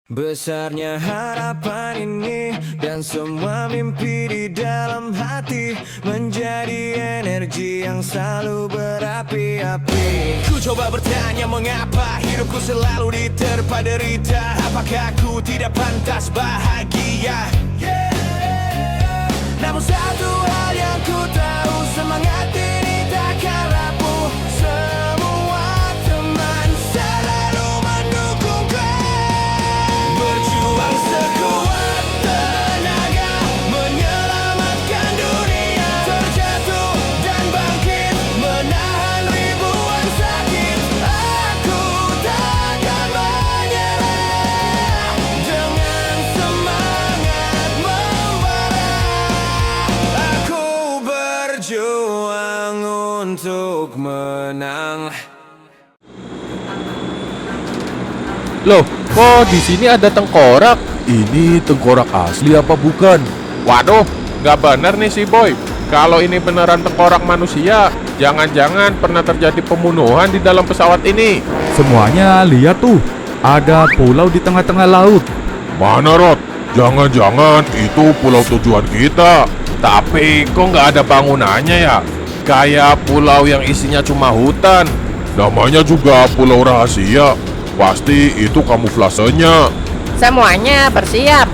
Besarnya harapan ini dan semua mimpi di dalam hati menjadi energi yang selalu berapi-api. Ku coba bertanya mengapa hidupku selalu diterpa derita. Apakah ku tidak pantas bahagia? Namun satu hal yang ku tahu, semangat ini takkan rapuh. Semua teman selalu mendukungku. Berjuang sekuat tenaga menyelamatkan dunia. Terjatuh dan bangkit menahan ribuan sakit. Aku takkan menyerah dengan semangat membara. Aku berjuang untuk menang. Loh, kok di sini ada tengkorak? Ini tengkorak asli apa bukan? Waduh, nggak bener nih si Boy. Kalau ini beneran tengkorak manusia, jangan-jangan pernah terjadi pembunuhan di dalam pesawat ini. Semuanya lihat tuh, ada pulau di tengah-tengah laut. Mana Rod? Jangan-jangan itu pulau tujuan kita. Tapi kok nggak ada bangunannya ya? Kayak pulau yang isinya cuma hutan. Namanya juga pulau rahasia. Pasti itu kamuflasenya. Semuanya bersiap.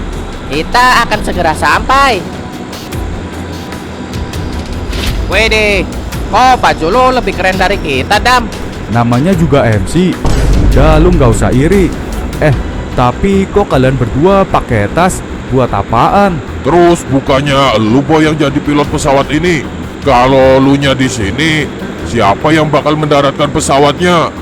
Kita akan segera sampai. Wede, kok baju lo lebih keren dari kita, Dam? Namanya juga MC. Udah, lu nggak usah iri. Tapi kok kalian berdua pakai tas? Buat apaan? Terus bukannya lu Boy yang jadi pilot pesawat ini? Kalau lu nya di sini, siapa yang bakal mendaratkan pesawatnya?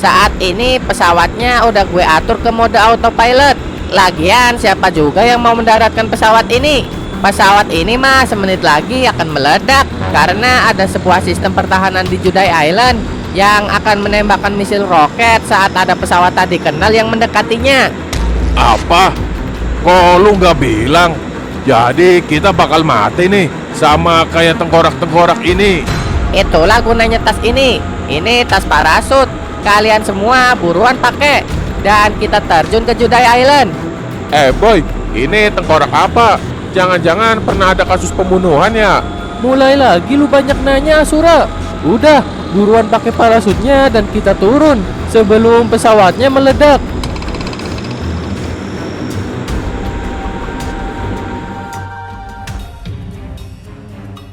Saat ini pesawatnya udah gue atur ke mode autopilot. Lagian siapa juga yang mau mendaratkan pesawat ini? Pesawat ini mah semenit lagi akan meledak karena ada sebuah sistem pertahanan di Judai Island yang akan menembakkan misil roket saat ada pesawat tadi kenal yang mendekatinya. Apa? Kok lu nggak bilang? Jadi kita bakal mati nih, sama kayak tengkorak-tengkorak ini. Itulah gunanya tas ini. Ini tas parasut. Kalian semua buruan pakai dan kita terjun ke Judai Island. Boy, ini tengkorak apa? Jangan-jangan pernah ada kasus pembunuhan ya? Mulai lagi lu banyak nanya, Asura. Udah, buruan pakai parasutnya dan kita turun sebelum pesawatnya meledak.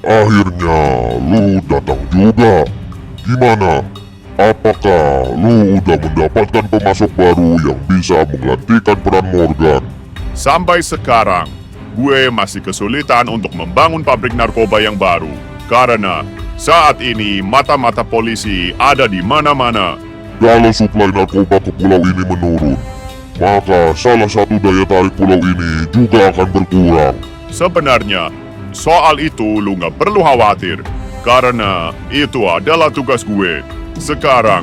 Akhirnya lu datang juga. Gimana? Apakah lu udah mendapatkan pemasok baru yang bisa menggantikan peran Morgan? Sampai sekarang, gue masih kesulitan untuk membangun pabrik narkoba yang baru. Karena saat ini mata-mata polisi ada di mana-mana. Kalau suplai narkoba ke pulau ini menurun, maka salah satu daya tarik pulau ini juga akan berkurang. Sebenarnya, soal itu lu nggak perlu khawatir. Karena itu adalah tugas gue. Sekarang,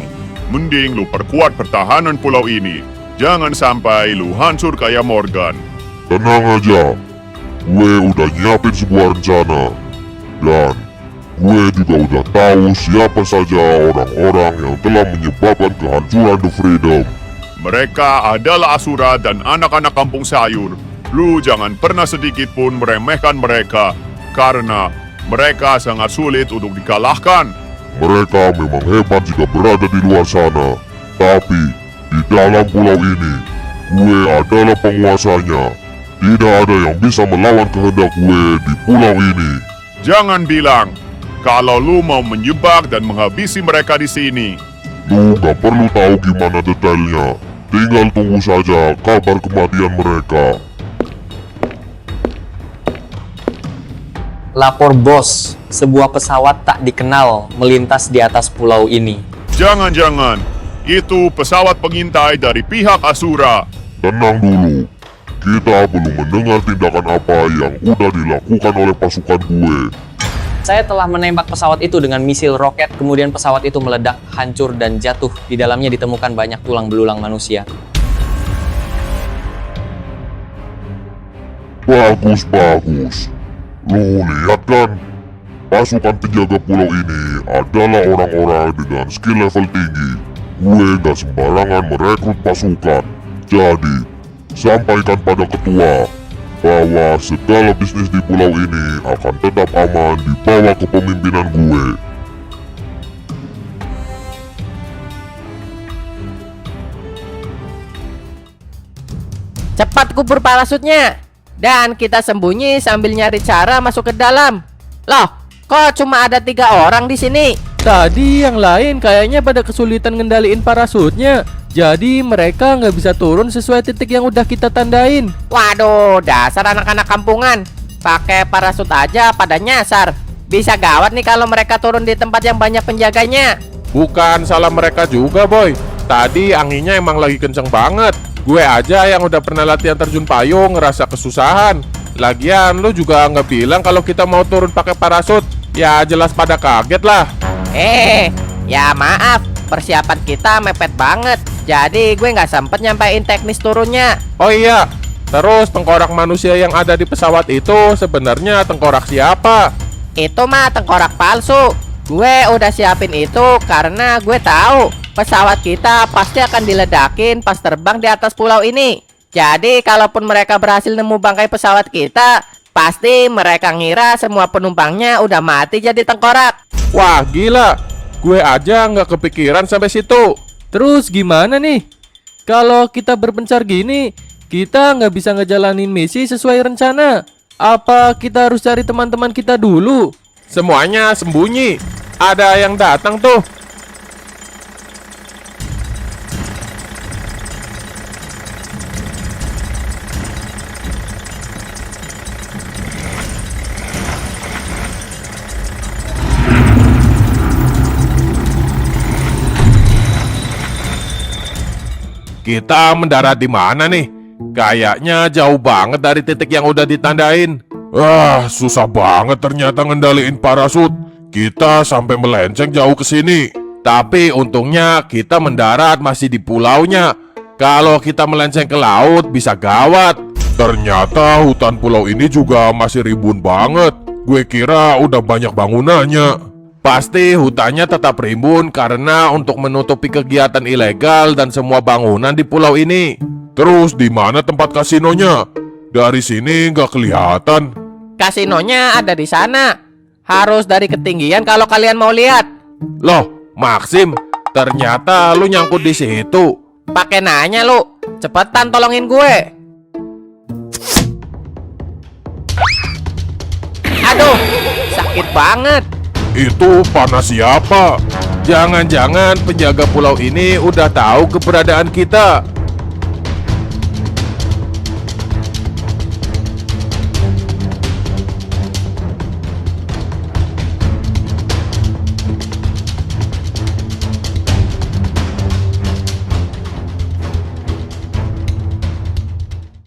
mending lu perkuat pertahanan pulau ini. Jangan sampai lu hancur kayak Morgan. Tenang aja, gue udah nyiapin sebuah rencana. Dan gue juga udah tahu siapa saja orang-orang yang telah menyebabkan kehancuran The Freedom. Mereka adalah Asura dan anak-anak kampung sayur. Lu jangan pernah sedikit pun meremehkan mereka. Karena mereka sangat sulit untuk dikalahkan. Mereka memang hebat jika berada di luar sana. Tapi, di dalam pulau ini, gue adalah penguasanya. Tidak ada yang bisa melawan kehendak gue di pulau ini. Jangan bilang kalau lu mau menjebak dan menghabisi mereka di sini. Lu gak perlu tahu gimana detailnya. Tinggal tunggu saja kabar kematian mereka. Lapor bos, sebuah pesawat tak dikenal melintas di atas pulau ini. Jangan-jangan itu pesawat pengintai dari pihak Asura. Tenang dulu. Kita belum mendengar tindakan apa yang udah dilakukan oleh pasukan gue. Saya telah menembak pesawat itu dengan misil roket, kemudian pesawat itu meledak, hancur dan jatuh. Di dalamnya ditemukan banyak tulang belulang manusia. Bagus. Lu lihat kan? Pasukan penjaga pulau ini adalah orang-orang dengan skill level tinggi. Gue gak sembarangan merekrut pasukan. Jadi, sampaikan pada ketua bahwa segala bisnis di pulau ini akan tetap aman di bawah kepemimpinan gue. Cepat kubur parasutnya. Dan kita sembunyi sambil nyari cara masuk ke dalam. Loh, kok cuma ada 3 orang di sini? Tadi yang lain kayaknya pada kesulitan ngendaliin parasutnya. Jadi mereka nggak bisa turun sesuai titik yang udah kita tandain. Waduh, dasar anak-anak kampungan. Pakai parasut aja pada nyasar. Bisa gawat nih kalau mereka turun di tempat yang banyak penjaganya. Bukan salah mereka juga, Boy. Tadi anginnya emang lagi kenceng banget. Gue aja yang udah pernah latihan terjun payung ngerasa kesusahan. Lagian lu juga nggak bilang kalau kita mau turun pakai parasut. Ya jelas pada kaget lah. Ya maaf, persiapan kita mepet banget. Jadi gue nggak sempet nyampein teknis turunnya. Oh iya, terus tengkorak manusia yang ada di pesawat itu sebenarnya tengkorak siapa? Itu mah tengkorak palsu. Gue udah siapin itu karena gue tahu pesawat kita pasti akan diledakin pas terbang di atas pulau ini. Jadi kalaupun mereka berhasil nemu bangkai pesawat kita, pasti mereka ngira semua penumpangnya udah mati jadi tengkorak. Wah gila, gue aja nggak kepikiran sampai situ. Terus gimana nih? Kalau kita berpencar gini, kita nggak bisa ngejalanin misi sesuai rencana. Apa kita harus cari teman-teman kita dulu? Semuanya sembunyi. Ada yang datang tuh. Kita mendarat di mana nih? Kayaknya jauh banget dari titik yang udah ditandain. Ah, susah banget ternyata ngendaliin parasut. Kita sampai melenceng jauh ke sini. Tapi untungnya kita mendarat masih di pulaunya. Kalau kita melenceng ke laut bisa gawat. Ternyata hutan pulau ini juga masih rimbun banget. Gue kira udah banyak bangunannya. Pasti hutannya tetap rimbun karena untuk menutupi kegiatan ilegal dan semua bangunan di pulau ini. Terus di mana tempat kasinonya? Dari sini nggak kelihatan. Kasinonya ada di sana. Harus dari ketinggian kalau kalian mau lihat. Loh, Maxim, ternyata lu nyangkut di situ. Pakai nanya lu. Cepetan tolongin gue. Aduh, sakit banget. Itu panah siapa? Jangan-jangan penjaga pulau ini udah tahu keberadaan kita.